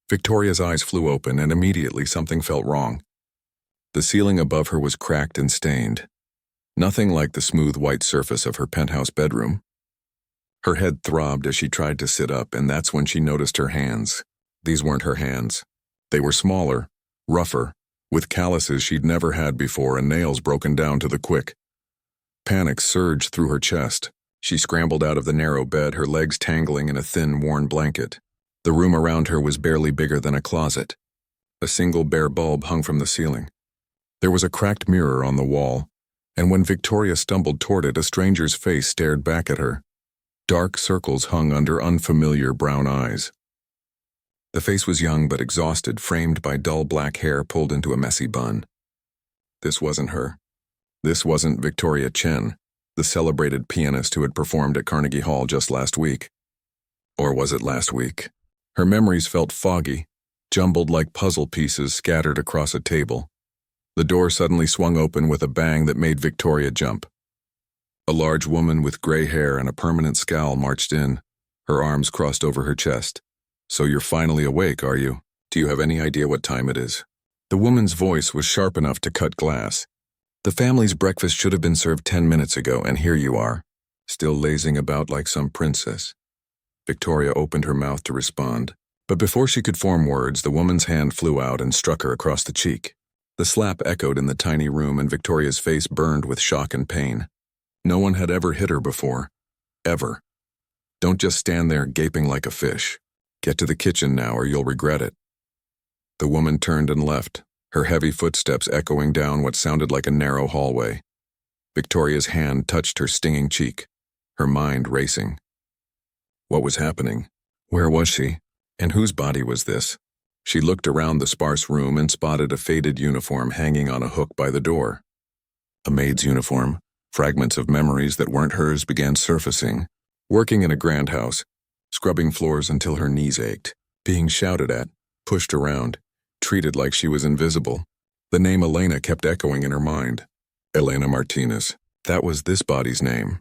Victoria's eyes flew open, and immediately something felt wrong. The ceiling above her was cracked and stained. Nothing like the smooth white surface of her penthouse bedroom. Her head throbbed as she tried to sit up, and that's when she noticed her hands. These weren't her hands. They were smaller, rougher, with calluses she'd never had before and nails broken down to the quick. Panic surged through her chest. She scrambled out of the narrow bed, her legs tangling in a thin, worn blanket. The room around her was barely bigger than a closet. A single bare bulb hung from the ceiling. There was a cracked mirror on the wall, and when Victoria stumbled toward it, a stranger's face stared back at her. Dark circles hung under unfamiliar brown eyes. The face was young but exhausted, framed by dull black hair pulled into a messy bun. This wasn't her. This wasn't Victoria Chen, the celebrated pianist who had performed at Carnegie Hall just last week. Or was it last week? Her memories felt foggy, jumbled like puzzle pieces scattered across a table. The door suddenly swung open with a bang that made Victoria jump. A large woman with gray hair and a permanent scowl marched in, her arms crossed over her chest. "So you're finally awake, are you? Do you have any idea what time it is?" The woman's voice was sharp enough to cut glass. "The family's breakfast should have been served 10 minutes ago, and here you are, still lazing about like some princess." Victoria opened her mouth to respond, but before she could form words, the woman's hand flew out and struck her across the cheek. The slap echoed in the tiny room, and Victoria's face burned with shock and pain. No one had ever hit her before. Ever. "Don't just stand there gaping like a fish. Get to the kitchen now or you'll regret it." The woman turned and left, her heavy footsteps echoing down what sounded like a narrow hallway. Victoria's hand touched her stinging cheek, her mind racing. What was happening? Where was she? And whose body was this? She looked around the sparse room and spotted a faded uniform hanging on a hook by the door. A maid's uniform. Fragments of memories that weren't hers began surfacing. Working in a grand house, scrubbing floors until her knees ached, being shouted at, pushed around, treated like she was invisible. The name Elena kept echoing in her mind. Elena Martinez. That was this body's name.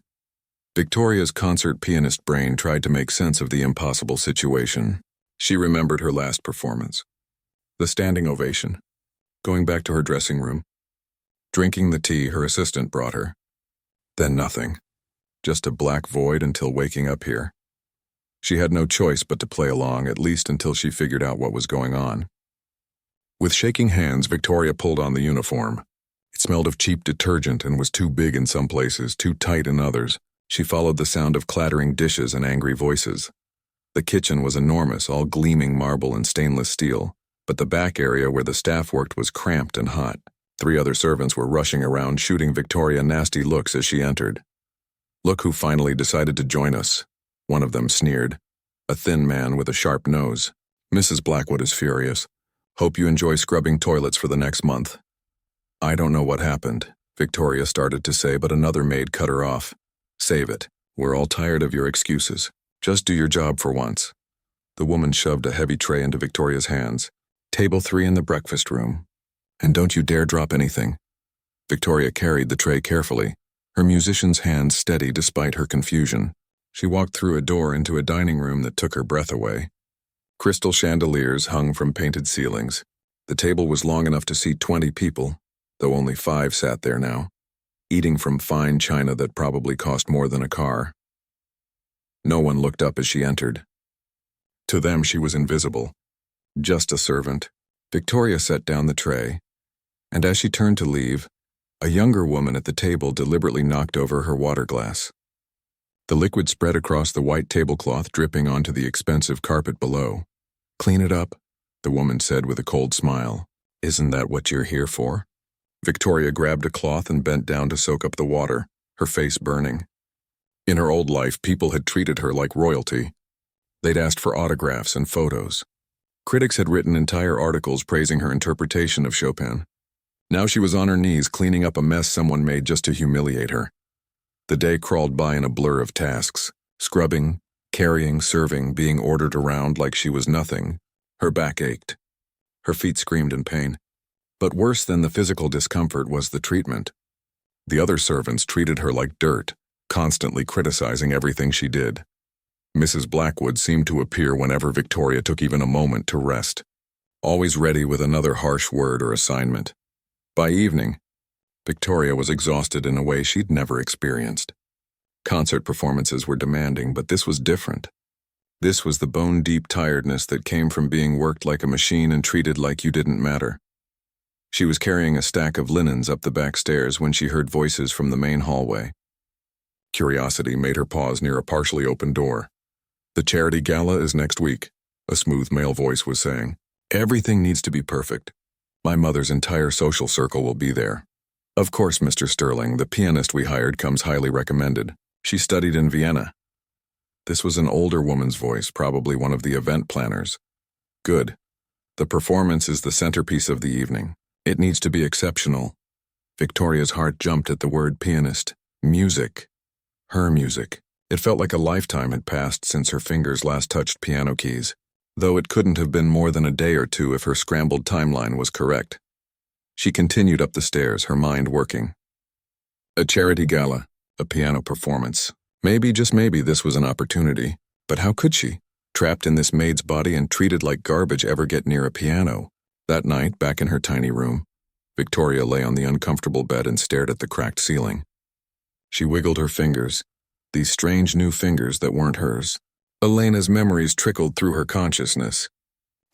Victoria's concert pianist brain tried to make sense of the impossible situation. She remembered her last performance. The standing ovation. Going back to her dressing room. Drinking the tea her assistant brought her. Then nothing. Just a black void until waking up here. She had no choice but to play along, at least until she figured out what was going on. With shaking hands, Victoria pulled on the uniform. It smelled of cheap detergent and was too big in some places, too tight in others. She followed the sound of clattering dishes and angry voices. The kitchen was enormous, all gleaming marble and stainless steel, but the back area where the staff worked was cramped and hot. 3 other servants were rushing around, shooting Victoria nasty looks as she entered. "Look who finally decided to join us," one of them sneered. A thin man with a sharp nose. "Mrs. Blackwood is furious. Hope you enjoy scrubbing toilets for the next month." "I don't know what happened," Victoria started to say, but another maid cut her off. "Save it. We're all tired of your excuses. Just do your job for once." The woman shoved a heavy tray into Victoria's hands. "Table 3 in the breakfast room. And don't you dare drop anything." Victoria carried the tray carefully, her musician's hands steady despite her confusion. She walked through a door into a dining room that took her breath away. Crystal chandeliers hung from painted ceilings. The table was long enough to seat 20 people, though only 5 sat there now, eating from fine china that probably cost more than a car. No one looked up as she entered. To them, she was invisible. Just a servant. Victoria set down the tray, and as she turned to leave, a younger woman at the table deliberately knocked over her water glass. The liquid spread across the white tablecloth, dripping onto the expensive carpet below. "Clean it up," the woman said with a cold smile. "Isn't that what you're here for?" Victoria grabbed a cloth and bent down to soak up the water, her face burning. In her old life, people had treated her like royalty. They'd asked for autographs and photos. Critics had written entire articles praising her interpretation of Chopin. Now she was on her knees cleaning up a mess someone made just to humiliate her. The day crawled by in a blur of tasks, scrubbing, carrying, serving, being ordered around like she was nothing. Her back ached. Her feet screamed in pain. But worse than the physical discomfort was the treatment. The other servants treated her like dirt, constantly criticizing everything she did. Mrs. Blackwood seemed to appear whenever Victoria took even a moment to rest, always ready with another harsh word or assignment. By evening, Victoria was exhausted in a way she'd never experienced. Concert performances were demanding, but this was different. This was the bone-deep tiredness that came from being worked like a machine and treated like you didn't matter. She was carrying a stack of linens up the back stairs when she heard voices from the main hallway. Curiosity made her pause near a partially open door. "The charity gala is next week," a smooth male voice was saying. "Everything needs to be perfect. My mother's entire social circle will be there. Of course, Mr. Sterling, the pianist we hired, comes highly recommended. She studied in Vienna." This was an older woman's voice, probably one of the event planners. "Good. The performance is the centerpiece of the evening. It needs to be exceptional." Victoria's heart jumped at the word pianist. Music. Her music. It felt like a lifetime had passed since her fingers last touched piano keys, though it couldn't have been more than a day or two if her scrambled timeline was correct. She continued up the stairs, her mind working. A charity gala, a piano performance. Maybe, just maybe, this was an opportunity. But how could she, trapped in this maid's body and treated like garbage, ever get near a piano? That night, back in her tiny room, Victoria lay on the uncomfortable bed and stared at the cracked ceiling. She wiggled her fingers, these strange new fingers that weren't hers. Elena's memories trickled through her consciousness.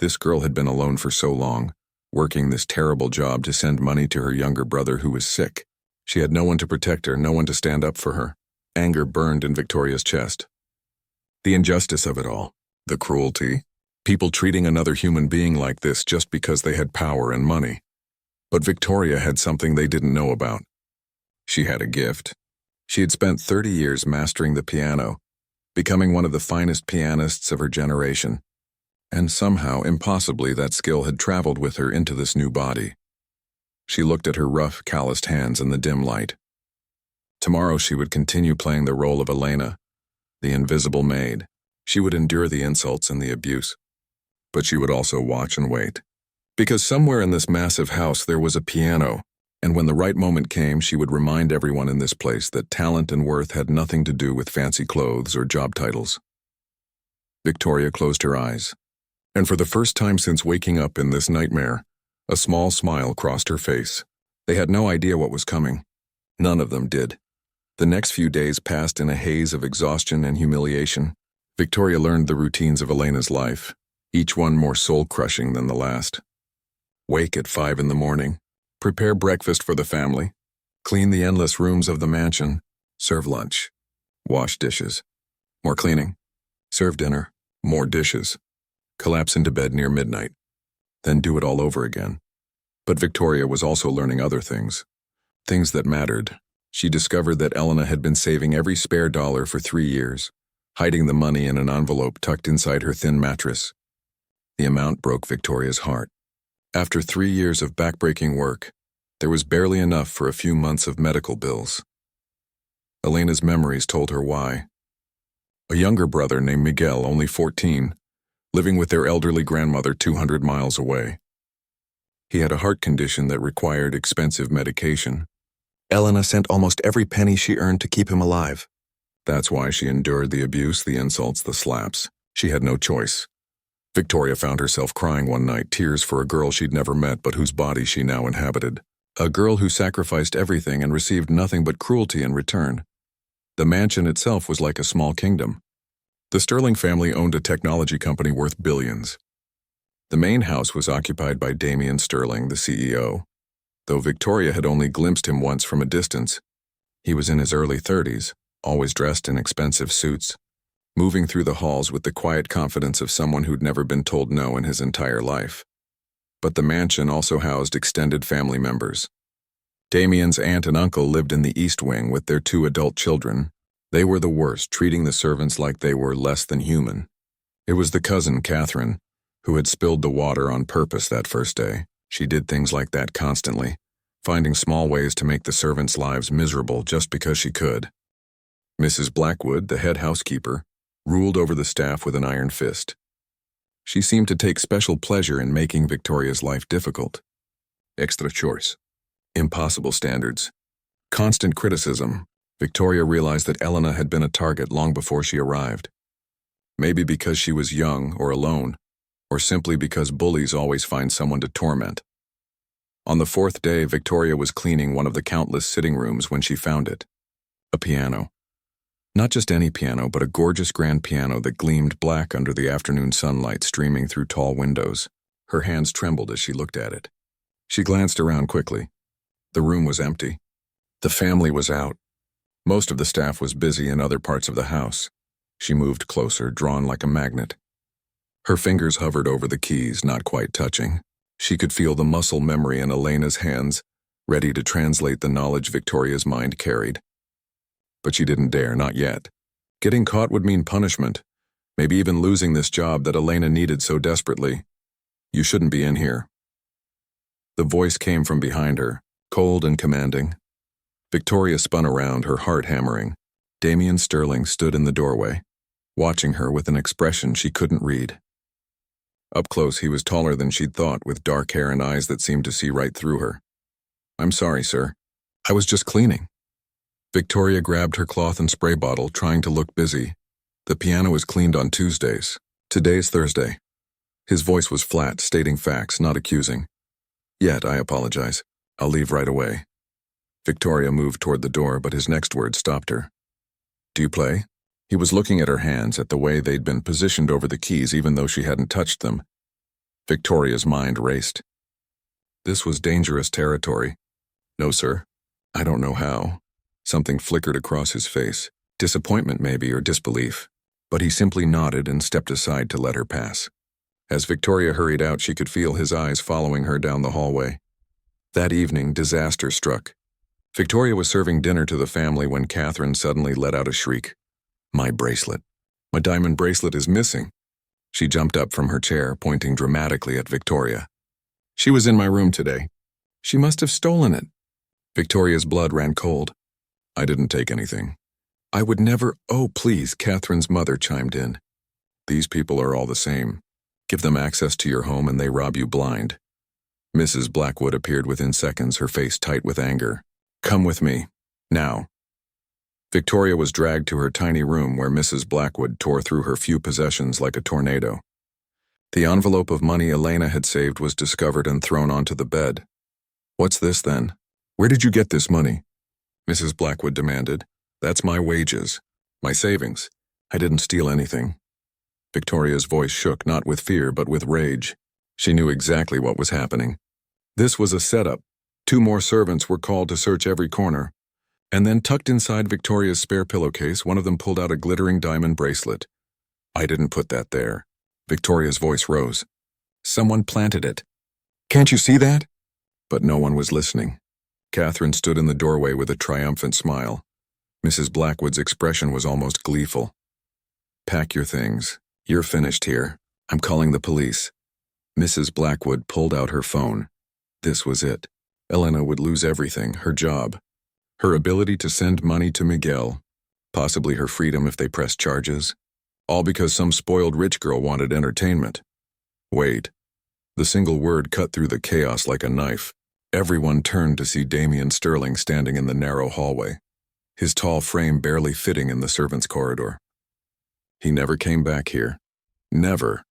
This girl had been alone for so long, working this terrible job to send money to her younger brother who was sick. She had no one to protect her, no one to stand up for her. Anger burned in Victoria's chest. The injustice of it all, the cruelty, people treating another human being like this just because they had power and money. But Victoria had something they didn't know about. She had a gift. She had spent 30 years mastering the piano, becoming one of the finest pianists of her generation. And somehow, impossibly, that skill had traveled with her into this new body. She looked at her rough, calloused hands in the dim light. Tomorrow she would continue playing the role of Elena, the invisible maid. She would endure the insults and the abuse. But she would also watch and wait. Because somewhere in this massive house there was a piano, and when the right moment came, she would remind everyone in this place that talent and worth had nothing to do with fancy clothes or job titles. Victoria closed her eyes, and for the first time since waking up in this nightmare, a small smile crossed her face. They had no idea what was coming. None of them did. The next few days passed in a haze of exhaustion and humiliation. Victoria learned the routines of Elena's life, each one more soul-crushing than the last. Wake at 5 in the morning, prepare breakfast for the family, clean the endless rooms of the mansion, serve lunch, wash dishes, more cleaning, serve dinner, more dishes, collapse into bed near midnight, then do it all over again. But Victoria was also learning other things that mattered. She discovered that Elena had been saving every spare dollar for 3 years, hiding the money in an envelope tucked inside her thin mattress. The amount broke Victoria's heart. After 3 years of backbreaking work, there was barely enough for a few months of medical bills. Elena's memories told her why. A younger brother named Miguel, only 14, living with their elderly grandmother 200 miles away. He had a heart condition that required expensive medication. Elena sent almost every penny she earned to keep him alive. That's why she endured the abuse, the insults, the slaps. She had no choice. Victoria found herself crying one night, tears for a girl she'd never met but whose body she now inhabited. A girl who sacrificed everything and received nothing but cruelty in return. The mansion itself was like a small kingdom. The Sterling family owned a technology company worth billions. The main house was occupied by Damien Sterling, the CEO. Though Victoria had only glimpsed him once from a distance, he was in his early 30s, always dressed in expensive suits, moving through the halls with the quiet confidence of someone who'd never been told no in his entire life. But the mansion also housed extended family members. Damien's aunt and uncle lived in the East Wing with their 2 adult children. They were the worst, treating the servants like they were less than human. It was the cousin, Catherine, who had spilled the water on purpose that first day. She did things like that constantly, finding small ways to make the servants' lives miserable just because she could. Mrs. Blackwood, the head housekeeper, ruled over the staff with an iron fist. She seemed to take special pleasure in making Victoria's life difficult. Extra chores, impossible standards, constant criticism. Victoria realized that Elena had been a target long before she arrived. Maybe because she was young or alone, or simply because bullies always find someone to torment. On the fourth day, Victoria was cleaning one of the countless sitting rooms when she found it. A piano. Not just any piano, but a gorgeous grand piano that gleamed black under the afternoon sunlight streaming through tall windows. Her hands trembled as she looked at it. She glanced around quickly. The room was empty. The family was out. Most of the staff was busy in other parts of the house. She moved closer, drawn like a magnet. Her fingers hovered over the keys, not quite touching. She could feel the muscle memory in Elena's hands, ready to translate the knowledge Victoria's mind carried. But she didn't dare, not yet. Getting caught would mean punishment, maybe even losing this job that Elena needed so desperately. You shouldn't be in here. The voice came from behind her, cold and commanding. Victoria spun around, her heart hammering. Damien Sterling stood in the doorway, watching her with an expression she couldn't read. Up close, he was taller than she'd thought, with dark hair and eyes that seemed to see right through her. "I'm sorry, sir. I was just cleaning." Victoria grabbed her cloth and spray bottle, trying to look busy. "The piano is cleaned on Tuesdays. Today's Thursday." His voice was flat, stating facts, not accusing. "Yet, I apologize. I'll leave right away." Victoria moved toward the door, but his next word stopped her. "Do you play?" He was looking at her hands, at the way they'd been positioned over the keys even though she hadn't touched them. Victoria's mind raced. This was dangerous territory. "No, sir. I don't know how." Something flickered across his face. Disappointment maybe, or disbelief. But he simply nodded and stepped aside to let her pass. As Victoria hurried out, she could feel his eyes following her down the hallway. That evening, disaster struck. Victoria was serving dinner to the family when Catherine suddenly let out a shriek. "My bracelet. My diamond bracelet is missing." She jumped up from her chair, pointing dramatically at Victoria. "She was in my room today. She must have stolen it." Victoria's blood ran cold. "I didn't take anything." "I would never—" "Oh, please," Catherine's mother chimed in. "These people are all the same. Give them access to your home and they rob you blind." Mrs. Blackwood appeared within seconds, her face tight with anger. "Come with me. Now." Victoria was dragged to her tiny room where Mrs. Blackwood tore through her few possessions like a tornado. The envelope of money Elena had saved was discovered and thrown onto the bed. "What's this then? Where did you get this money?" Mrs. Blackwood demanded. "That's my wages. My savings. I didn't steal anything." Victoria's voice shook, not with fear, but with rage. She knew exactly what was happening. This was a setup. 2 more servants were called to search every corner. And then tucked inside Victoria's spare pillowcase, one of them pulled out a glittering diamond bracelet. "I didn't put that there." Victoria's voice rose. "Someone planted it. Can't you see that?" But no one was listening. Catherine stood in the doorway with a triumphant smile. Mrs. Blackwood's expression was almost gleeful. "Pack your things. You're finished here. I'm calling the police." Mrs. Blackwood pulled out her phone. This was it. Elena would lose everything, her job, her ability to send money to Miguel, possibly her freedom if they pressed charges, all because some spoiled rich girl wanted entertainment. Wait. The single word cut through the chaos like a knife. Everyone turned to see Damien Sterling standing in the narrow hallway, his tall frame barely fitting in the servants' corridor. He never came back here. Never.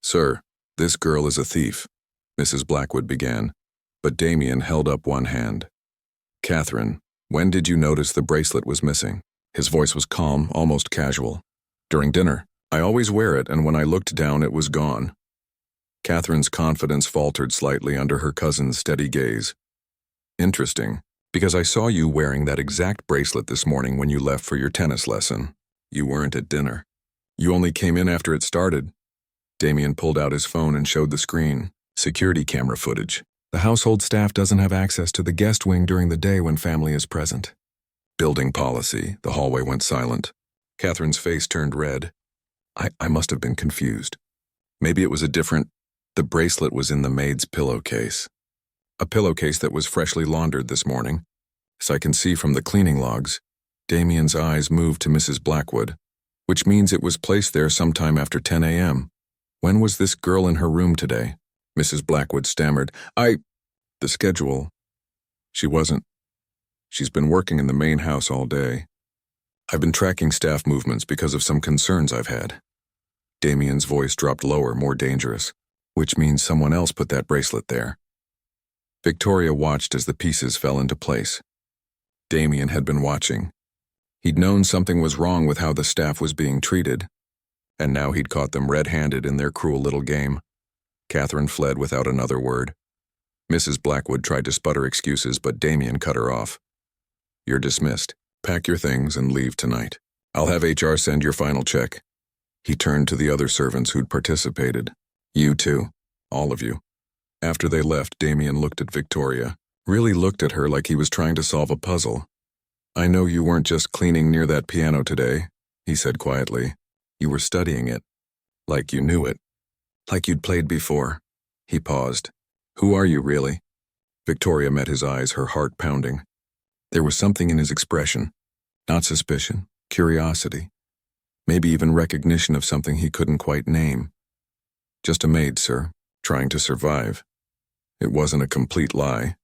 "Sir, this girl is a thief," Mrs. Blackwood began, but Damien held up one hand. "Catherine, when did you notice the bracelet was missing?" His voice was calm, almost casual. "During dinner. I always wear it, and when I looked down, it was gone." Catherine's confidence faltered slightly under her cousin's steady gaze. "Interesting, because I saw you wearing that exact bracelet this morning when you left for your tennis lesson. You weren't at dinner. You only came in after it started." Damien pulled out his phone and showed the screen. Security camera footage. "The household staff doesn't have access to the guest wing during the day when family is present." "Building policy." The hallway went silent. Catherine's face turned red. I must have been confused. Maybe it was a different... The bracelet was in the maid's pillowcase. A pillowcase that was freshly laundered this morning. As I can see from the cleaning logs, Damien's eyes moved to Mrs. Blackwood, which means it was placed there sometime after 10 a.m. When was this girl in her room today? Mrs. Blackwood stammered. The schedule. She wasn't. She's been working in the main house all day. I've been tracking staff movements because of some concerns I've had. Damien's voice dropped lower, more dangerous, which means someone else put that bracelet there. Victoria watched as the pieces fell into place. Damien had been watching. He'd known something was wrong with how the staff was being treated, and now he'd caught them red-handed in their cruel little game. Catherine fled without another word. Mrs. Blackwood tried to sputter excuses, but Damien cut her off. You're dismissed. Pack your things and leave tonight. I'll have HR send your final check. He turned to the other servants who'd participated. You too. All of you. After they left, Damien looked at Victoria, really looked at her like he was trying to solve a puzzle. I know you weren't just cleaning near that piano today, he said quietly. You were studying it. Like you knew it. Like you'd played before. He paused. Who are you, really? Victoria met his eyes, her heart pounding. There was something in his expression. Not suspicion, curiosity. Maybe even recognition of something he couldn't quite name. Just a maid, sir, trying to survive. It wasn't a complete lie.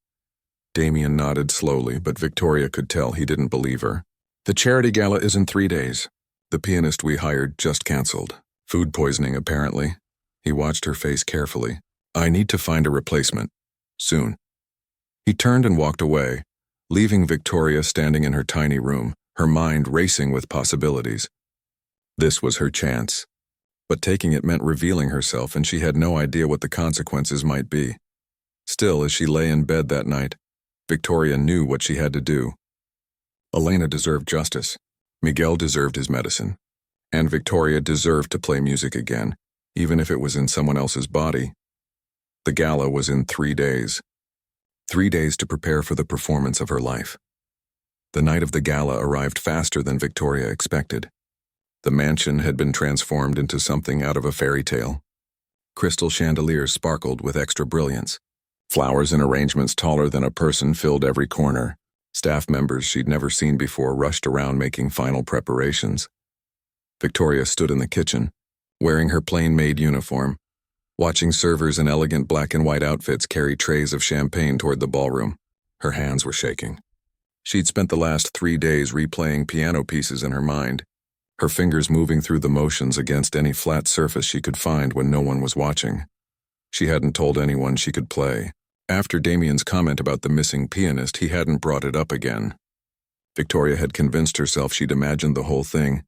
Damien nodded slowly, but Victoria could tell he didn't believe her. The charity gala is in 3 days. The pianist we hired just canceled. Food poisoning, apparently. He watched her face carefully. I need to find a replacement. Soon. He turned and walked away, leaving Victoria standing in her tiny room, her mind racing with possibilities. This was her chance. But taking it meant revealing herself, and she had no idea what the consequences might be. Still, as she lay in bed that night, Victoria knew what she had to do. Elena deserved justice. Miguel deserved his medicine. And Victoria deserved to play music again, even if it was in someone else's body. The gala was in 3 days. 3 days to prepare for the performance of her life. The night of the gala arrived faster than Victoria expected. The mansion had been transformed into something out of a fairy tale. Crystal chandeliers sparkled with extra brilliance. Flowers in arrangements taller than a person filled every corner. Staff members she'd never seen before rushed around making final preparations. Victoria stood in the kitchen, wearing her plain Maid uniform, watching servers in elegant black and white outfits carry trays of champagne toward the ballroom. Her hands were shaking. She'd spent the last 3 days replaying piano pieces in her mind, her fingers moving through the motions against any flat surface she could find when no one was watching. She hadn't told anyone she could play. After Damien's comment about the missing pianist, he hadn't brought it up again. Victoria had convinced herself she'd imagined the whole thing,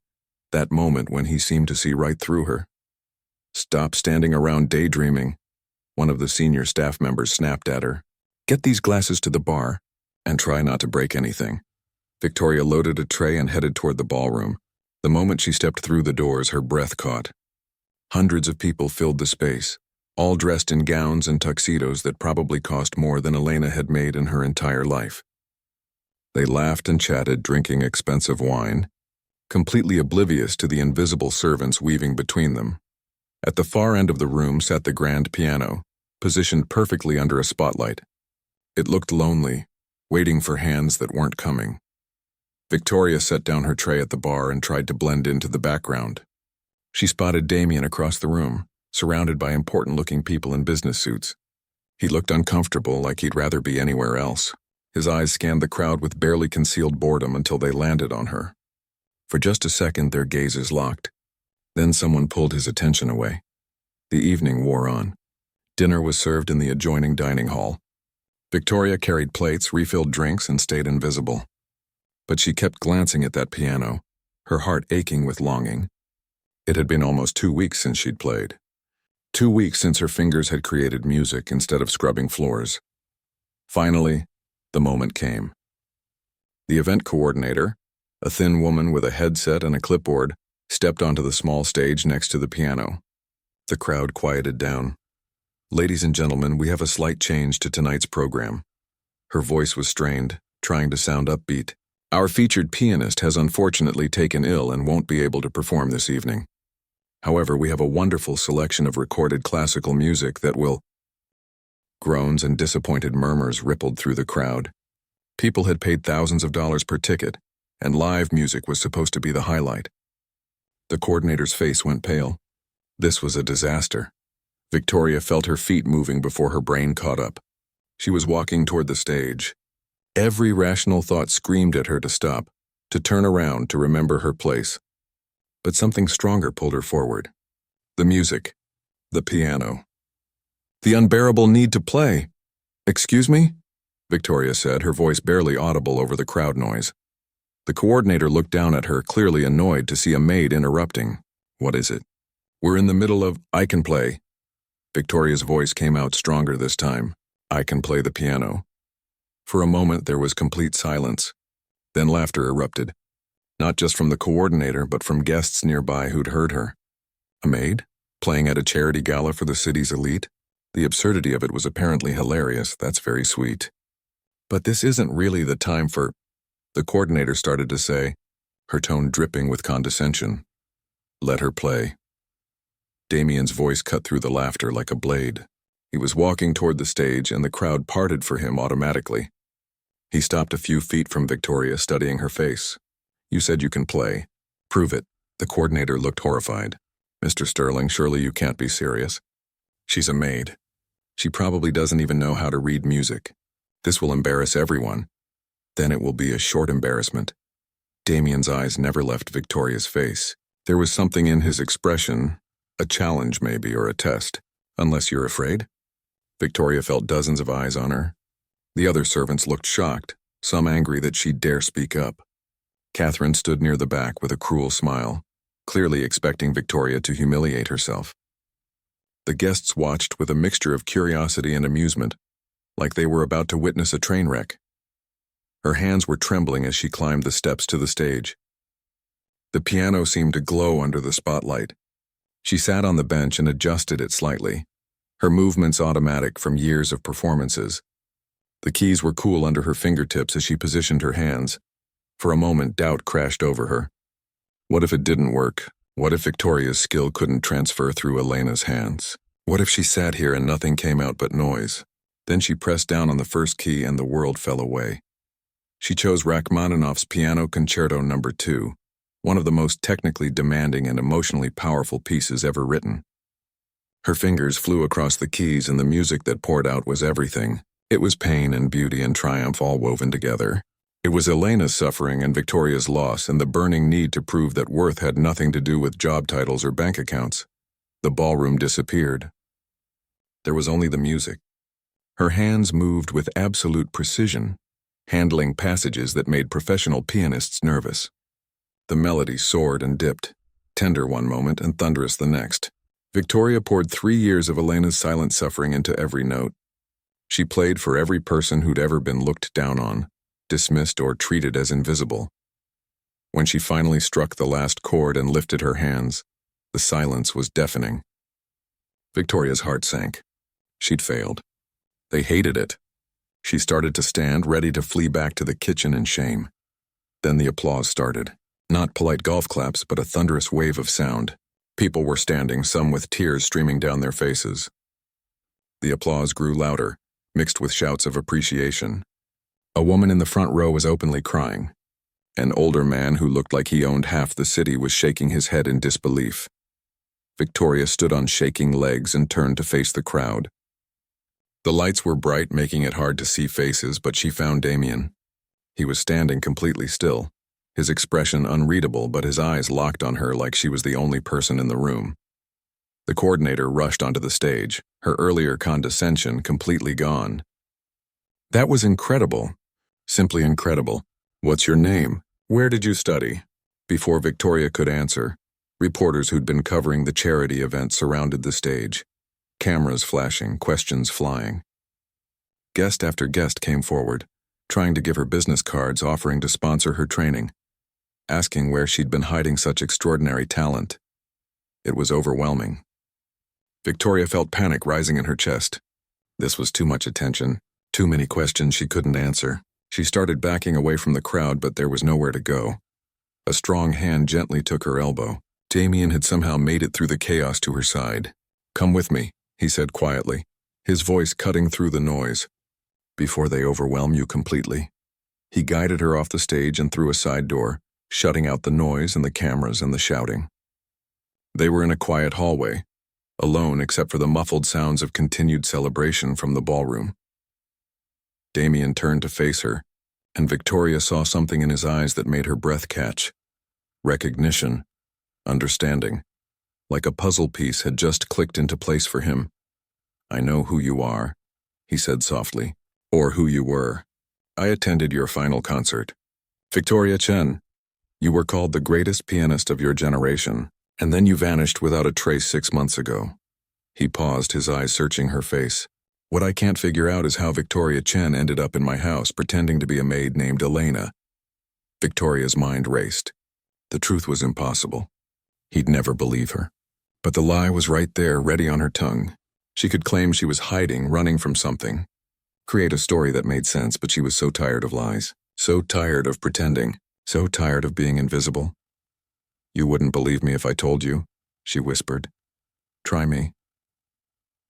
that moment when he seemed to see right through her. Stop standing around daydreaming, one of the senior staff members snapped at her. Get these glasses to the bar, and try not to break anything. Victoria loaded a tray and headed toward the ballroom. The moment she stepped through the doors, her breath caught. Hundreds of people filled the space, all dressed in gowns and tuxedos that probably cost more than Elena had made in her entire life. They laughed and chatted, drinking expensive wine, completely oblivious to the invisible servants weaving between them. At the far end of the room sat the grand piano, positioned perfectly under a spotlight. It looked lonely, waiting for hands that weren't coming. Victoria set down her tray at the bar and tried to blend into the background. She spotted Damien across the room, surrounded by important-looking people in business suits. He looked uncomfortable, like he'd rather be anywhere else. His eyes scanned the crowd with barely concealed boredom until they landed on her. For just a second, their gazes locked. Then someone pulled his attention away. The evening wore on. Dinner was served in the adjoining dining hall. Victoria carried plates, refilled drinks, and stayed invisible. But she kept glancing at that piano, her heart aching with longing. It had been almost 2 weeks since she'd played. 2 weeks since her fingers had created music instead of scrubbing floors. Finally, the moment came. The event coordinator, a thin woman with a headset and a clipboard, stepped onto the small stage next to the piano. The crowd quieted down. Ladies and gentlemen, we have a slight change to tonight's program. Her voice was strained, trying to sound upbeat. Our featured pianist has unfortunately taken ill and won't be able to perform this evening. However, we have a wonderful selection of recorded classical music that will... Groans and disappointed murmurs rippled through the crowd. People had paid thousands of dollars per ticket, and live music was supposed to be the highlight. The coordinator's face went pale. This was a disaster. Victoria felt her feet moving before her brain caught up. She was walking toward the stage. Every rational thought screamed at her to stop to turn around to remember her place. But something stronger pulled her forward. The music. The piano. The unbearable need to play. "Excuse me?" Victoria said, her voice barely audible over the crowd noise. The coordinator looked down at her, clearly annoyed to see a maid interrupting. "What is it?" "We're in the middle of, I can play." Victoria's voice came out stronger this time. "I can play the piano." For a moment there was complete silence. Then laughter erupted. Not just from the coordinator, but from guests nearby who'd heard her. A maid? Playing at a charity gala for the city's elite? The absurdity of it was apparently hilarious. "That's very sweet. But this isn't really the time for—" the coordinator started to say, her tone dripping with condescension. "Let her play." Damien's voice cut through the laughter like a blade. He was walking toward the stage and the crowd parted for him automatically. He stopped a few feet from Victoria, studying her face. "You said you can play. Prove it." The coordinator looked horrified. "Mr. Sterling, surely you can't be serious." "She's a maid. She probably doesn't even know how to read music. This will embarrass everyone. Then it will be a short embarrassment." Damien's eyes never left Victoria's face. There was something in his expression, a challenge maybe, or a test. "Unless you're afraid?" Victoria felt dozens of eyes on her. The other servants looked shocked, some angry that she'd dare speak up. Catherine stood near the back with a cruel smile, clearly expecting Victoria to humiliate herself. The guests watched with a mixture of curiosity and amusement, like they were about to witness a train wreck. Her hands were trembling as she climbed the steps to the stage. The piano seemed to glow under the spotlight. She sat on the bench and adjusted it slightly, her movements automatic from years of performances. The keys were cool under her fingertips as she positioned her hands. For a moment, doubt crashed over her. What if it didn't work? What if Victoria's skill couldn't transfer through Elena's hands? What if she sat here and nothing came out but noise? Then she pressed down on the first key and the world fell away. She chose Rachmaninoff's Piano Concerto No. 2, one of the most technically demanding and emotionally powerful pieces ever written. Her fingers flew across the keys and the music that poured out was everything. It was pain and beauty and triumph all woven together. It was Elena's suffering and Victoria's loss and the burning need to prove that worth had nothing to do with job titles or bank accounts. The ballroom disappeared. There was only the music. Her hands moved with absolute precision, handling passages that made professional pianists nervous. The melody soared and dipped, tender one moment and thunderous the next. Victoria poured 3 years of Elena's silent suffering into every note. She played for every person who'd ever been looked down on, dismissed or treated as invisible. When she finally struck the last chord and lifted her hands, the silence was deafening. Victoria's heart sank. She'd failed. They hated it. She started to stand, ready to flee back to the kitchen in shame. Then the applause started. Not polite golf claps, but a thunderous wave of sound. People were standing, some with tears streaming down their faces. The applause grew louder, mixed with shouts of appreciation. A woman in the front row was openly crying. An older man who looked like he owned half the city was shaking his head in disbelief. Victoria stood on shaking legs and turned to face the crowd. The lights were bright, making it hard to see faces, but she found Damien. He was standing completely still, his expression unreadable, but his eyes locked on her like she was the only person in the room. The coordinator rushed onto the stage, her earlier condescension completely gone. "That was incredible. Simply incredible. What's your name? Where did you study?" Before Victoria could answer, reporters who'd been covering the charity event surrounded the stage, cameras flashing, questions flying. Guest after guest came forward, trying to give her business cards, offering to sponsor her training, asking where she'd been hiding such extraordinary talent. It was overwhelming. Victoria felt panic rising in her chest. This was too much attention, too many questions she couldn't answer. She started backing away from the crowd, but there was nowhere to go. A strong hand gently took her elbow. Damien had somehow made it through the chaos to her side. "Come with me," he said quietly, his voice cutting through the noise. "Before they overwhelm you completely." He guided her off the stage and through a side door, shutting out the noise and the cameras and the shouting. They were in a quiet hallway, alone except for the muffled sounds of continued celebration from the ballroom. Damien turned to face her, and Victoria saw something in his eyes that made her breath catch. Recognition, understanding, like a puzzle piece had just clicked into place for him. "I know who you are," he said softly, "or who you were. I attended your final concert. Victoria Chen, you were called the greatest pianist of your generation, and then you vanished without a trace 6 months ago." He paused, his eyes searching her face. "What I can't figure out is how Victoria Chen ended up in my house pretending to be a maid named Elena." Victoria's mind raced. The truth was impossible. He'd never believe her. But the lie was right there, ready on her tongue. She could claim she was hiding, running from something. Create a story that made sense, but she was so tired of lies. So tired of pretending. So tired of being invisible. "You wouldn't believe me if I told you," she whispered. "Try me."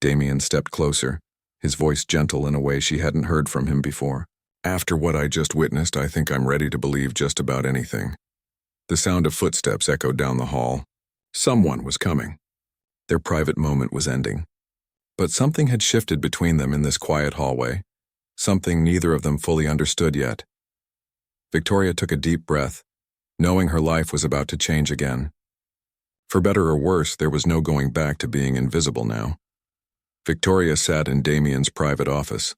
Damien stepped closer, his voice gentle in a way she hadn't heard from him before. "After what I just witnessed, I think I'm ready to believe just about anything." The sound of footsteps echoed down the hall. Someone was coming. Their private moment was ending. But something had shifted between them in this quiet hallway, something neither of them fully understood yet. Victoria took a deep breath, knowing her life was about to change again. For better or worse, there was no going back to being invisible now. Victoria sat in Damien's private office,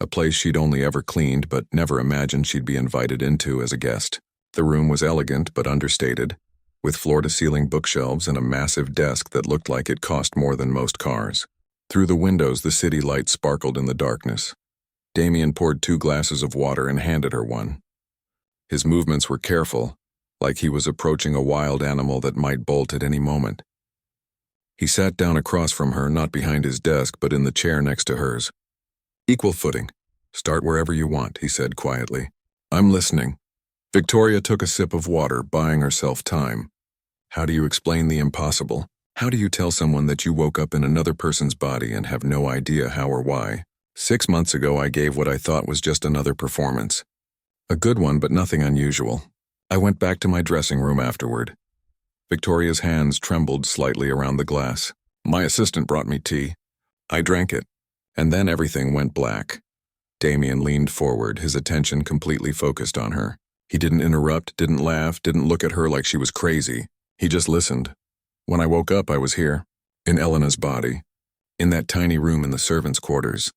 a place she'd only ever cleaned but never imagined she'd be invited into as a guest. The room was elegant but understated, with floor-to-ceiling bookshelves and a massive desk that looked like it cost more than most cars. Through the windows, the city lights sparkled in the darkness. Damien poured 2 glasses of water and handed her one. His movements were careful, like he was approaching a wild animal that might bolt at any moment. He sat down across from her, not behind his desk, but in the chair next to hers. "Equal footing. Start wherever you want," he said quietly. "I'm listening." Victoria took a sip of water, buying herself time. How do you explain the impossible? How do you tell someone that you woke up in another person's body and have no idea how or why? 6 months ago, I gave what I thought was just another performance. A good one, but nothing unusual. I went back to my dressing room afterward. Victoria's hands trembled slightly around the glass. My assistant brought me tea. I drank it, and then everything went black. Damien leaned forward, his attention completely focused on her. He didn't interrupt, didn't laugh, didn't look at her like she was crazy. He just listened. When I woke up, I was here, in Elena's body, in that tiny room in the servants' quarters.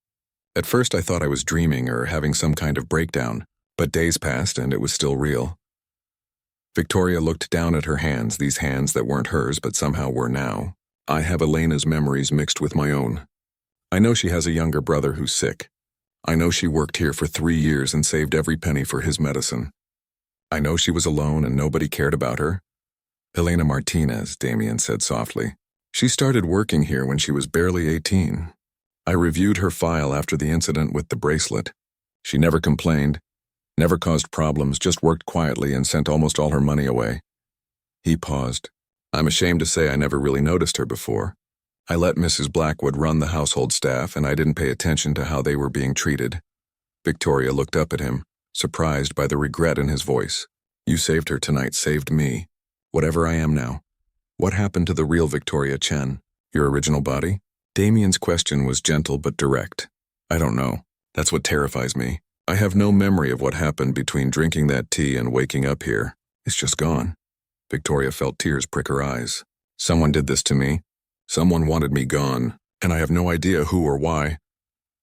At first, I thought I was dreaming or having some kind of breakdown, but days passed and it was still real. Victoria looked down at her hands, these hands that weren't hers but somehow were now. I have Elena's memories mixed with my own. I know she has a younger brother who's sick. I know she worked here for 3 years and saved every penny for his medicine. I know she was alone and nobody cared about her. Elena Martinez, Damien said softly. She started working here when she was barely 18. I reviewed her file after the incident with the bracelet. She never complained, never caused problems, just worked quietly and sent almost all her money away. He paused. I'm ashamed to say I never really noticed her before. I let Mrs. Blackwood run the household staff and I didn't pay attention to how they were being treated. Victoria looked up at him, surprised by the regret in his voice. You saved her tonight, saved me. Whatever I am now. What happened to the real Victoria Chen? Your original body? Damien's question was gentle but direct. I don't know. That's what terrifies me. I have no memory of what happened between drinking that tea and waking up here. It's just gone. Victoria felt tears prick her eyes. Someone did this to me. Someone wanted me gone, and I have no idea who or why.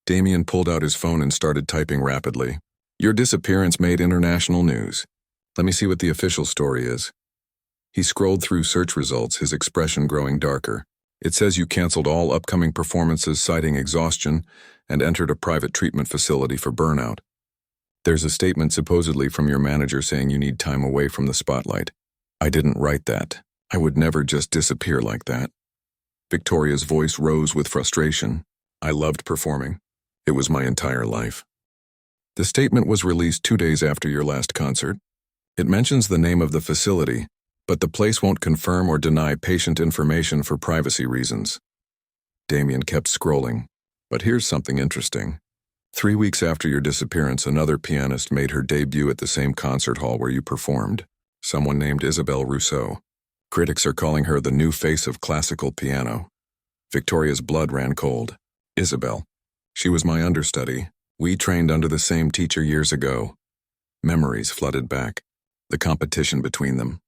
Damien pulled out his phone and started typing rapidly. Your disappearance made international news. Let me see what the official story is. He scrolled through search results, his expression growing darker. It says you canceled all upcoming performances citing exhaustion and entered a private treatment facility for burnout. There's a statement supposedly from your manager saying you need time away from the spotlight. I didn't write that. I would never just disappear like that. Victoria's voice rose with frustration. I loved performing. It was my entire life. The statement was released 2 days after your last concert. It mentions the name of the facility, but the place won't confirm or deny patient information for privacy reasons. Damien kept scrolling. But here's something interesting. 3 weeks after your disappearance, another pianist made her debut at the same concert hall where you performed. Someone named Isabelle Rousseau. Critics are calling her the new face of classical piano. Victoria's blood ran cold. Isabelle. She was my understudy. We trained under the same teacher years ago. Memories flooded back. The competition between them.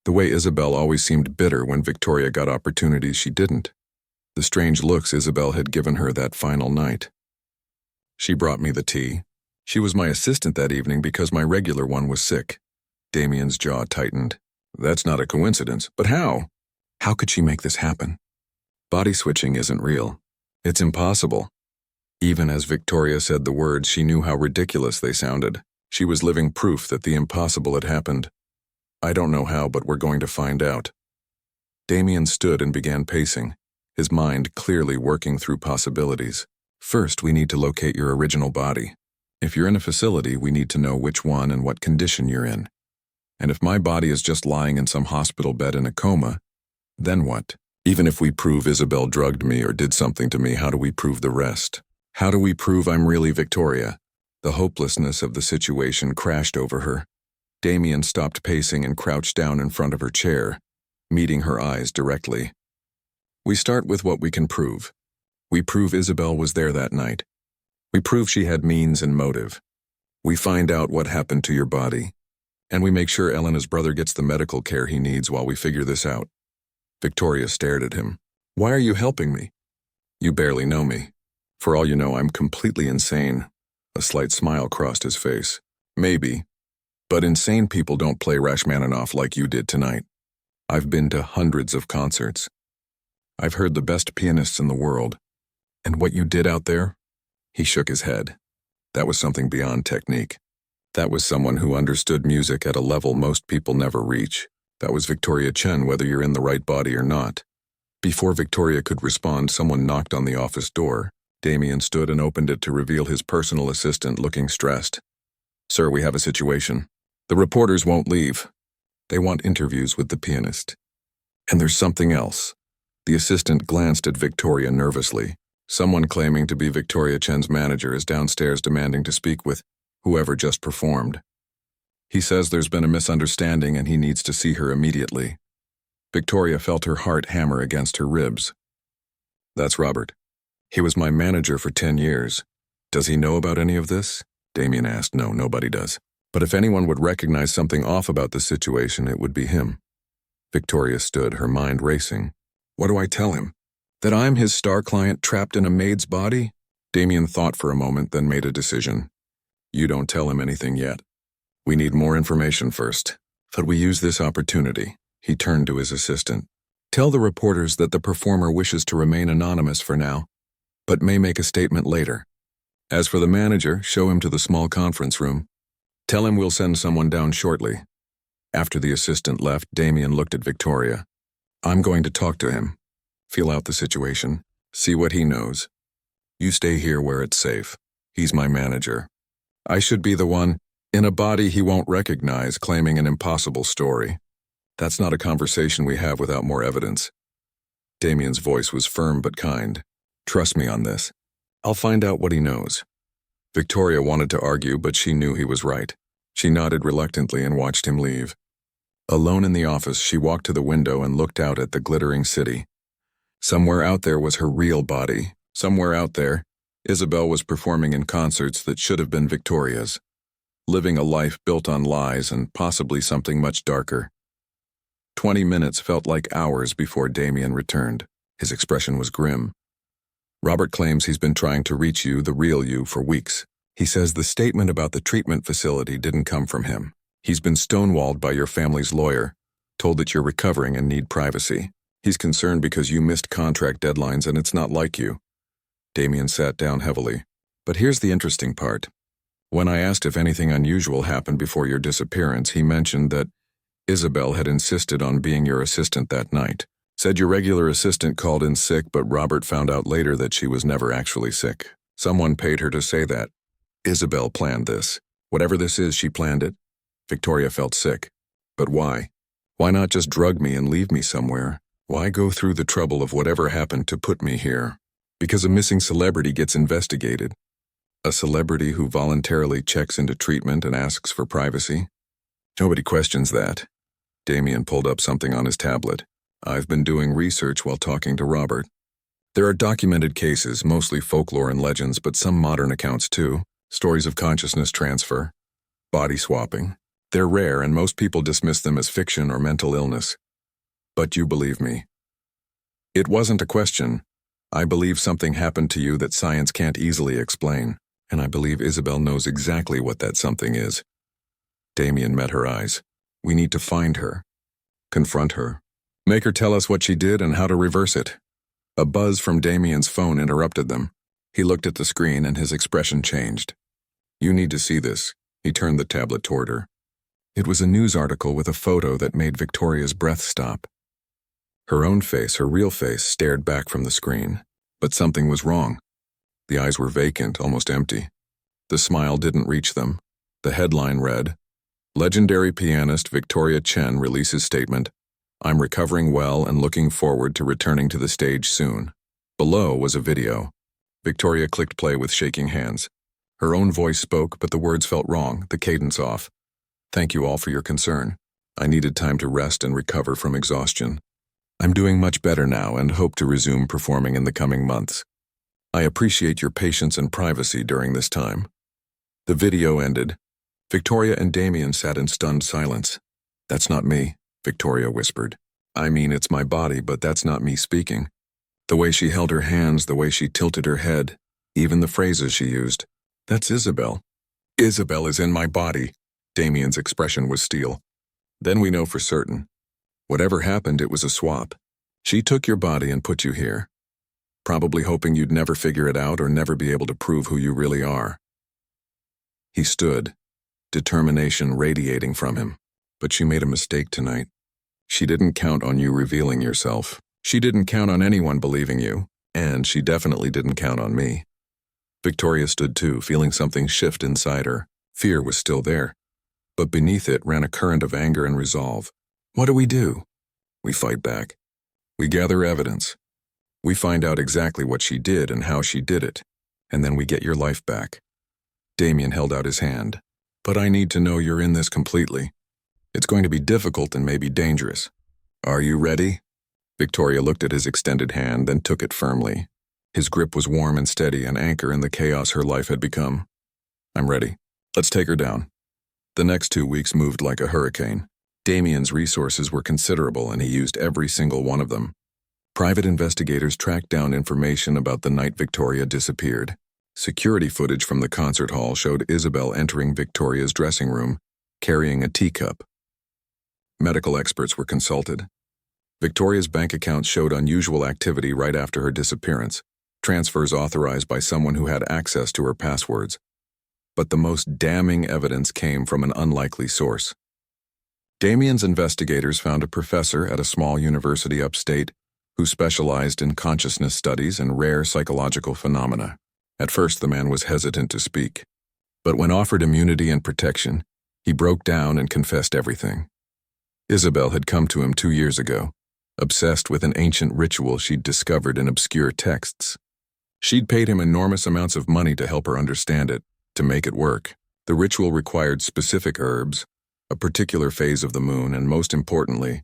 The way Isabel always seemed bitter when Victoria got opportunities she didn't. The strange looks Isabel had given her that final night. She brought me the tea. She was my assistant that evening because my regular one was sick. Damien's jaw tightened. That's not a coincidence, but how? How could she make this happen? Body switching isn't real. It's impossible. Even as Victoria said the words, she knew how ridiculous they sounded. She was living proof that the impossible had happened. I don't know how, but we're going to find out. Damien stood and began pacing, his mind clearly working through possibilities. First, we need to locate your original body. If you're in a facility, we need to know which one and what condition you're in. And if my body is just lying in some hospital bed in a coma, then what? Even if we prove Isabel drugged me or did something to me, how do we prove the rest? How do we prove I'm really Victoria? The hopelessness of the situation crashed over her. Damien stopped pacing and crouched down in front of her chair, meeting her eyes directly. We start with what we can prove. We prove Isabel was there that night. We prove she had means and motive. We find out what happened to your body. And we make sure Elena's brother gets the medical care he needs while we figure this out. Victoria stared at him. Why are you helping me? You barely know me. For all you know, I'm completely insane. A slight smile crossed his face. Maybe. But insane people don't play Rachmaninoff like you did tonight. I've been to hundreds of concerts. I've heard the best pianists in the world. And what you did out there? He shook his head. That was something beyond technique. That was someone who understood music at a level most people never reach. That was Victoria Chen, whether you're in the right body or not. Before Victoria could respond, someone knocked on the office door. Damien stood and opened it to reveal his personal assistant looking stressed. Sir, we have a situation. The reporters won't leave. They want interviews with the pianist. And there's something else. The assistant glanced at Victoria nervously. Someone claiming to be Victoria Chen's manager is downstairs demanding to speak with whoever just performed. He says there's been a misunderstanding and he needs to see her immediately. Victoria felt her heart hammer against her ribs. That's Robert. He was my manager for 10 years. Does he know about any of this? Damien asked. No, nobody does. But if anyone would recognize something off about the situation, it would be him. Victoria stood, her mind racing. What do I tell him? That I'm his star client trapped in a maid's body? Damien thought for a moment, then made a decision. You don't tell him anything yet. We need more information first. But we use this opportunity. He turned to his assistant. Tell the reporters that the performer wishes to remain anonymous for now, but may make a statement later. As for the manager, show him to the small conference room. Tell him we'll send someone down shortly. After the assistant left, Damien looked at Victoria. I'm going to talk to him. Feel out the situation. See what he knows. You stay here where it's safe. He's my manager. I should be the one, in a body he won't recognize, claiming an impossible story. That's not a conversation we have without more evidence. Damien's voice was firm but kind. Trust me on this. I'll find out what he knows. Victoria wanted to argue, but she knew he was right. She nodded reluctantly and watched him leave. Alone in the office, she walked to the window and looked out at the glittering city. Somewhere out there was her real body. Somewhere out there, Isabel was performing in concerts that should have been Victoria's, living a life built on lies and possibly something much darker. 20 minutes felt like hours before Damien returned. His expression was grim. Robert claims he's been trying to reach you, the real you, for weeks. He says the statement about the treatment facility didn't come from him. He's been stonewalled by your family's lawyer, told that you're recovering and need privacy. He's concerned because you missed contract deadlines and it's not like you. Damien sat down heavily. But here's the interesting part. When I asked if anything unusual happened before your disappearance, he mentioned that Isabel had insisted on being your assistant that night. Said your regular assistant called in sick, but Robert found out later that she was never actually sick. Someone paid her to say that. Isabel planned this. Whatever this is, she planned it. Victoria felt sick. But why? Why not just drug me and leave me somewhere? Why go through the trouble of whatever happened to put me here? Because a missing celebrity gets investigated. A celebrity who voluntarily checks into treatment and asks for privacy. Nobody questions that. Damien pulled up something on his tablet. I've been doing research while talking to Robert. There are documented cases, mostly folklore and legends, but some modern accounts too. Stories of consciousness transfer. body swapping. They're rare and most people dismiss them as fiction or mental illness. But you believe me. It wasn't a question. I believe something happened to you that science can't easily explain, and I believe Isabel knows exactly what that something is. Damien met her eyes. We need to find her. Confront her. Make her tell us what she did and how to reverse it. A buzz from Damien's phone interrupted them. He looked at the screen and his expression changed. You need to see this. He turned the tablet toward her. It was a news article with a photo that made Victoria's breath stop. Her own face, her real face, stared back from the screen. But something was wrong. The eyes were vacant, almost empty. The smile didn't reach them. The headline read, Legendary pianist Victoria Chen releases statement, I'm recovering well and looking forward to returning to the stage soon. Below was a video. Victoria clicked play with shaking hands. Her own voice spoke, but the words felt wrong, the cadence off. Thank you all for your concern. I needed time to rest and recover from exhaustion. I'm doing much better now and hope to resume performing in the coming months. I appreciate your patience and privacy during this time. The video ended. Victoria and Damien sat in stunned silence. That's not me, Victoria whispered. I mean, it's my body, but that's not me speaking. The way she held her hands, the way she tilted her head, even the phrases she used. That's Isabel. Isabel is in my body. Damien's expression was steel. Then we know for certain. Whatever happened, it was a swap. She took your body and put you here. Probably hoping you'd never figure it out or never be able to prove who you really are. He stood, determination radiating from him. But she made a mistake tonight. She didn't count on you revealing yourself. She didn't count on anyone believing you, and she definitely didn't count on me. Victoria stood too, feeling something shift inside her. Fear was still there, but beneath it ran a current of anger and resolve. What do? We fight back. We gather evidence. We find out exactly what she did and how she did it, and then we get your life back. Damien held out his hand. But I need to know you're in this completely. It's going to be difficult and maybe dangerous. Are you ready? Victoria looked at his extended hand, then took it firmly. His grip was warm and steady, an anchor in the chaos her life had become. I'm ready. Let's take her down. The next 2 weeks moved like a hurricane. Damien's resources were considerable, and he used every single one of them. Private investigators tracked down information about the night Victoria disappeared. Security footage from the concert hall showed Isabel entering Victoria's dressing room, carrying a teacup. Medical experts were consulted. Victoria's bank account showed unusual activity right after her disappearance, transfers authorized by someone who had access to her passwords. But the most damning evidence came from an unlikely source. Damien's investigators found a professor at a small university upstate who specialized in consciousness studies and rare psychological phenomena. At first, the man was hesitant to speak. But when offered immunity and protection, he broke down and confessed everything. Isabel had come to him 2 years ago, obsessed with an ancient ritual she'd discovered in obscure texts. She'd paid him enormous amounts of money to help her understand it, to make it work. The ritual required specific herbs, a particular phase of the moon, and most importantly,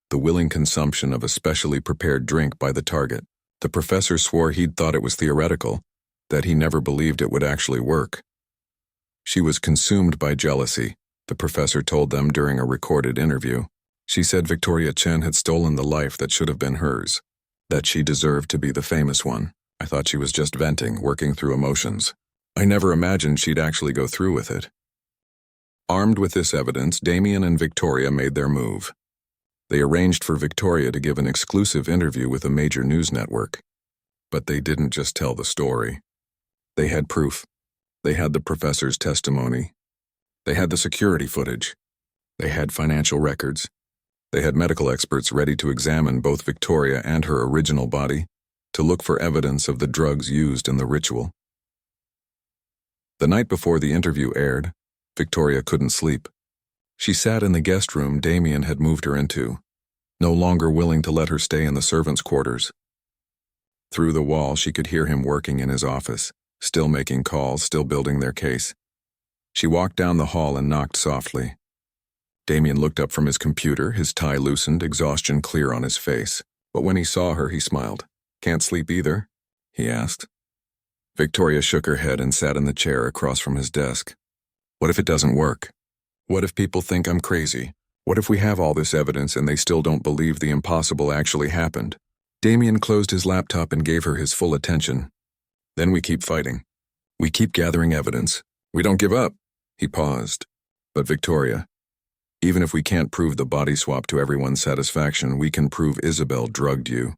the willing consumption of a specially prepared drink by the target. The professor swore he'd thought it was theoretical, that he never believed it would actually work. She was consumed by jealousy, the professor told them during a recorded interview. She said Victoria Chen had stolen the life that should have been hers, that she deserved to be the famous one. I thought she was just venting, working through emotions. I never imagined she'd actually go through with it. Armed with this evidence, Damien and Victoria made their move. They arranged for Victoria to give an exclusive interview with a major news network. But they didn't just tell the story. They had proof. They had the professor's testimony. They had the security footage. They had financial records. They had medical experts ready to examine both Victoria and her original body to look for evidence of the drugs used in the ritual. The night before the interview aired, Victoria couldn't sleep. She sat in the guest room Damien had moved her into, no longer willing to let her stay in the servants' quarters. Through the wall, she could hear him working in his office, still making calls, still building their case. She walked down the hall and knocked softly. Damien looked up from his computer, his tie loosened, exhaustion clear on his face. But when he saw her, he smiled. "Can't sleep either?" he asked. Victoria shook her head and sat in the chair across from his desk. What if it doesn't work? What if people think I'm crazy? What if we have all this evidence and they still don't believe the impossible actually happened? Damien closed his laptop and gave her his full attention. Then we keep fighting. We keep gathering evidence. We don't give up. He paused. But Victoria, even if we can't prove the body swap to everyone's satisfaction, we can prove Isabel drugged you.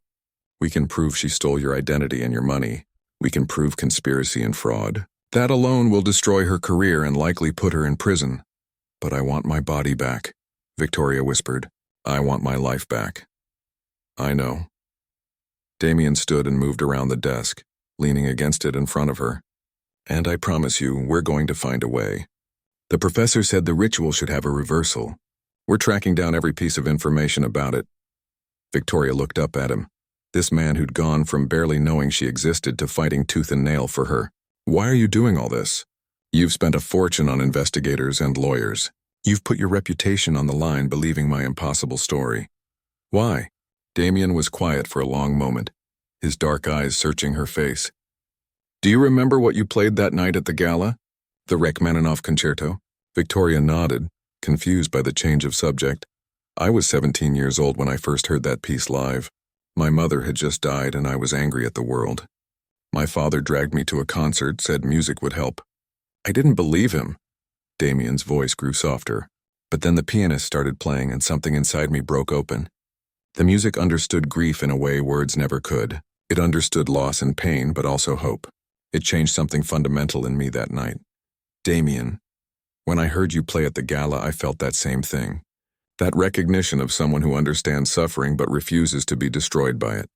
We can prove she stole your identity and your money. We can prove conspiracy and fraud. That alone will destroy her career and likely put her in prison. But I want my body back, Victoria whispered. I want my life back. I know. Damien stood and moved around the desk, leaning against it in front of her. And I promise you, we're going to find a way. The professor said the ritual should have a reversal. We're tracking down every piece of information about it. Victoria looked up at him. This man who'd gone from barely knowing she existed to fighting tooth and nail for her. Why are you doing all this? You've spent a fortune on investigators and lawyers. You've put your reputation on the line believing my impossible story. Why? Damien was quiet for a long moment, his dark eyes searching her face. Do you remember what you played that night at the gala? The Rachmaninoff concerto? Victoria nodded, confused by the change of subject. I was 17 years old when I first heard that piece live. My mother had just died and I was angry at the world. My father dragged me to a concert, said music would help. I didn't believe him. Damien's voice grew softer. But then the pianist started playing and something inside me broke open. The music understood grief in a way words never could. It understood loss and pain, but also hope. It changed something fundamental in me that night. Damien, when I heard you play at the gala, I felt that same thing. That recognition of someone who understands suffering but refuses to be destroyed by it.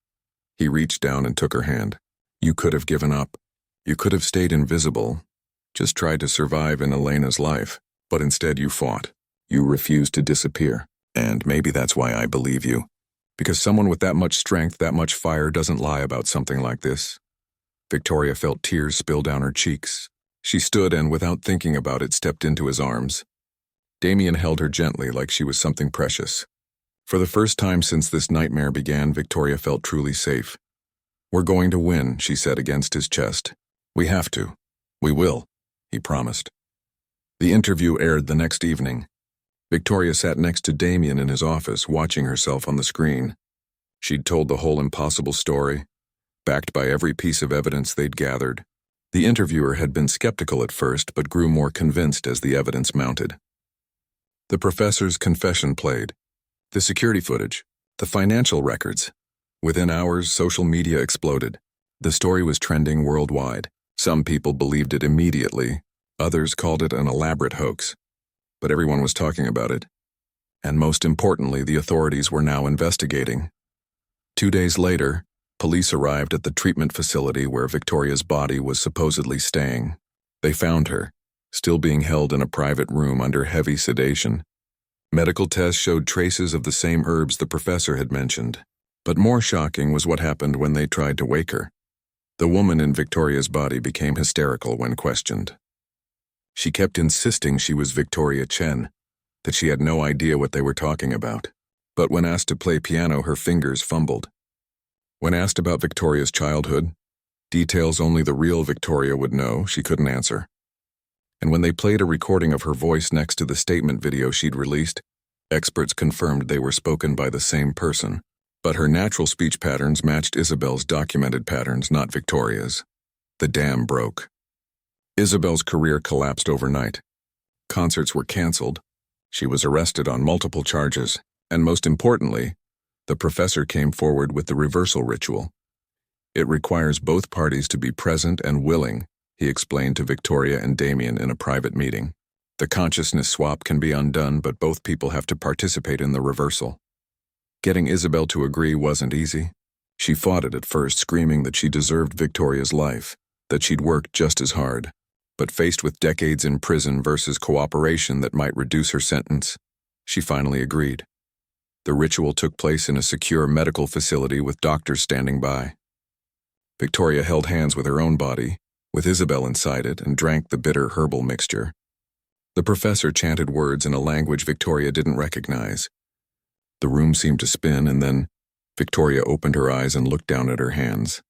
He reached down and took her hand. You could have given up. You could have stayed invisible. Just tried to survive in Elena's life. But instead you fought. You refused to disappear. And maybe that's why I believe you. Because someone with that much strength, that much fire doesn't lie about something like this. Victoria felt tears spill down her cheeks. She stood and, without thinking about it, stepped into his arms. Damien held her gently like she was something precious. For the first time since this nightmare began, Victoria felt truly safe. We're going to win, she said against his chest. We have to. We will, he promised. The interview aired the next evening. Victoria sat next to Damien in his office, watching herself on the screen. She'd told the whole impossible story, backed by every piece of evidence they'd gathered. The interviewer had been skeptical at first, but grew more convinced as the evidence mounted. The professor's confession played, the security footage, the financial records. Within hours, social media exploded. The story was trending worldwide. Some people believed it immediately. Others called it an elaborate hoax. But everyone was talking about it. And most importantly, the authorities were now investigating. 2 days later, police arrived at the treatment facility where Victoria's body was supposedly staying. They found her, still being held in a private room under heavy sedation. Medical tests showed traces of the same herbs the professor had mentioned. But more shocking was what happened when they tried to wake her. The woman in Victoria's body became hysterical when questioned. She kept insisting she was Victoria Chen, that she had no idea what they were talking about. But when asked to play piano, her fingers fumbled. When asked about Victoria's childhood, details only the real Victoria would know, she couldn't answer. And when they played a recording of her voice next to the statement video she'd released, experts confirmed they were spoken by the same person. But her natural speech patterns matched Isabel's documented patterns, not Victoria's. The dam broke. Isabel's career collapsed overnight. Concerts were canceled. She was arrested on multiple charges. And most importantly, the professor came forward with the reversal ritual. It requires both parties to be present and willing, he explained to Victoria and Damien in a private meeting. The consciousness swap can be undone, but both people have to participate in the reversal. Getting Isabel to agree wasn't easy. She fought it at first, screaming that she deserved Victoria's life, that she'd worked just as hard. But faced with decades in prison versus cooperation that might reduce her sentence, she finally agreed. The ritual took place in a secure medical facility with doctors standing by. Victoria held hands with her own body, with Isabel inside it, and drank the bitter herbal mixture. The professor chanted words in a language Victoria didn't recognize. The room seemed to spin, and then Victoria opened her eyes and looked down at her hands.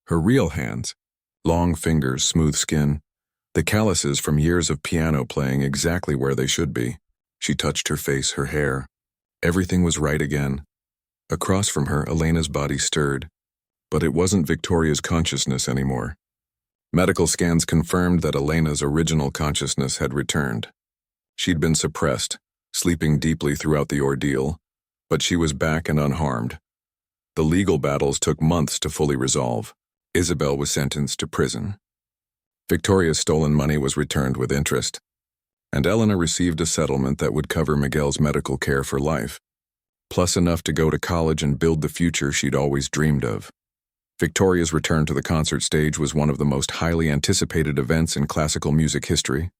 Her real hands, long fingers, smooth skin, The calluses from years of piano playing exactly where they should be. She touched her face, her hair. Everything was right again. Across from her, Elena's body stirred. But it wasn't Victoria's consciousness anymore. Medical scans confirmed that Elena's original consciousness had returned. She'd been suppressed, sleeping deeply throughout the ordeal, but she was back and unharmed. The legal battles took months to fully resolve. Isabel was sentenced to prison. Victoria's stolen money was returned with interest, and Elena received a settlement that would cover Miguel's medical care for life, plus enough to go to college and build the future she'd always dreamed of. Victoria's return to the concert stage was one of the most highly anticipated events in classical music history.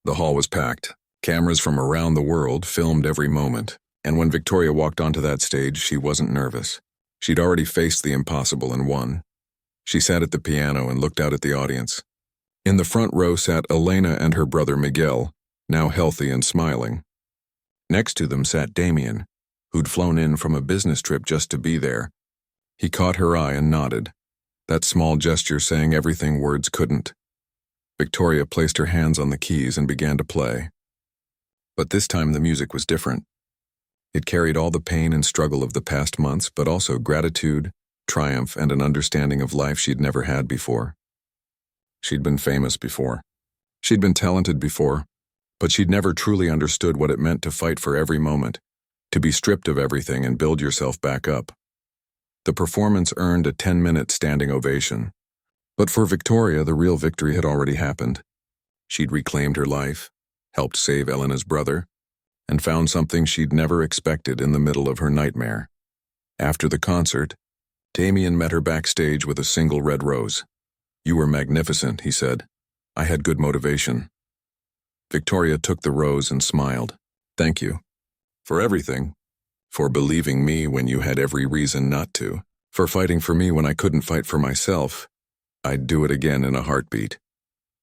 The hall was packed. Cameras from around the world filmed every moment, and when Victoria walked onto that stage, she wasn't nervous. She'd already faced the impossible and won. She sat at the piano and looked out at the audience. In the front row sat Elena and her brother Miguel, now healthy and smiling. Next to them sat Damien, who'd flown in from a business trip just to be there. He caught her eye and nodded, that small gesture saying everything words couldn't. Victoria placed her hands on the keys and began to play. But this time the music was different. It carried all the pain and struggle of the past months, but also gratitude, triumph, and an understanding of life she'd never had before. She'd been famous before. She'd been talented before, but she'd never truly understood what it meant to fight for every moment, to be stripped of everything and build yourself back up. The performance earned a 10-minute standing ovation. But for Victoria, the real victory had already happened. She'd reclaimed her life, helped save Elena's brother, and found something she'd never expected in the middle of her nightmare. After the concert, Damien met her backstage with a single red rose. "You were magnificent," he said. "I had good motivation." Victoria took the rose and smiled. "Thank you. For everything. For believing me when you had every reason not to. For fighting for me when I couldn't fight for myself. I'd do it again in a heartbeat."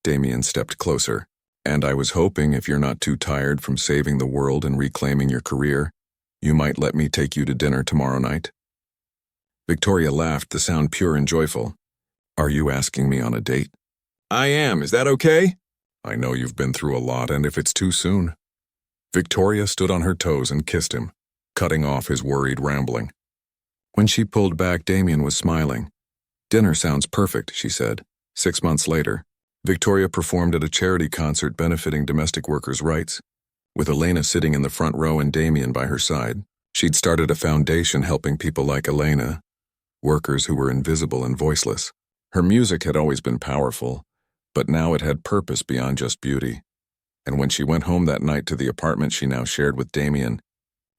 Damien stepped closer. "And I was hoping, if you're not too tired from saving the world and reclaiming your career, you might let me take you to dinner tomorrow night." Victoria laughed, the sound pure and joyful. "Are you asking me on a date?" "I am. Is that okay?" "I know you've been through a lot, and if it's too soon." Victoria stood on her toes and kissed him, cutting off his worried rambling. When she pulled back, Damien was smiling. "Dinner sounds perfect," she said. 6 months later, Victoria performed at a charity concert benefiting domestic workers' rights. With Elena sitting in the front row and Damien by her side, she'd started a foundation helping people like Elena, workers who were invisible and voiceless. Her music had always been powerful, but now it had purpose beyond just beauty. And when she went home that night to the apartment she now shared with Damien,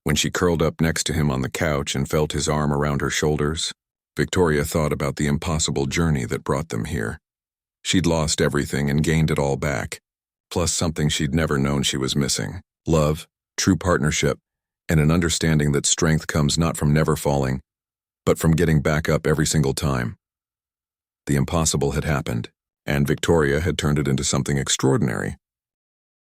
when she curled up next to him on the couch and felt his arm around her shoulders, Victoria thought about the impossible journey that brought them here. She'd lost everything and gained it all back, plus something she'd never known she was missing: love, true partnership, and an understanding that strength comes not from never falling, but from getting back up every single time. The impossible had happened, and Victoria had turned it into something extraordinary.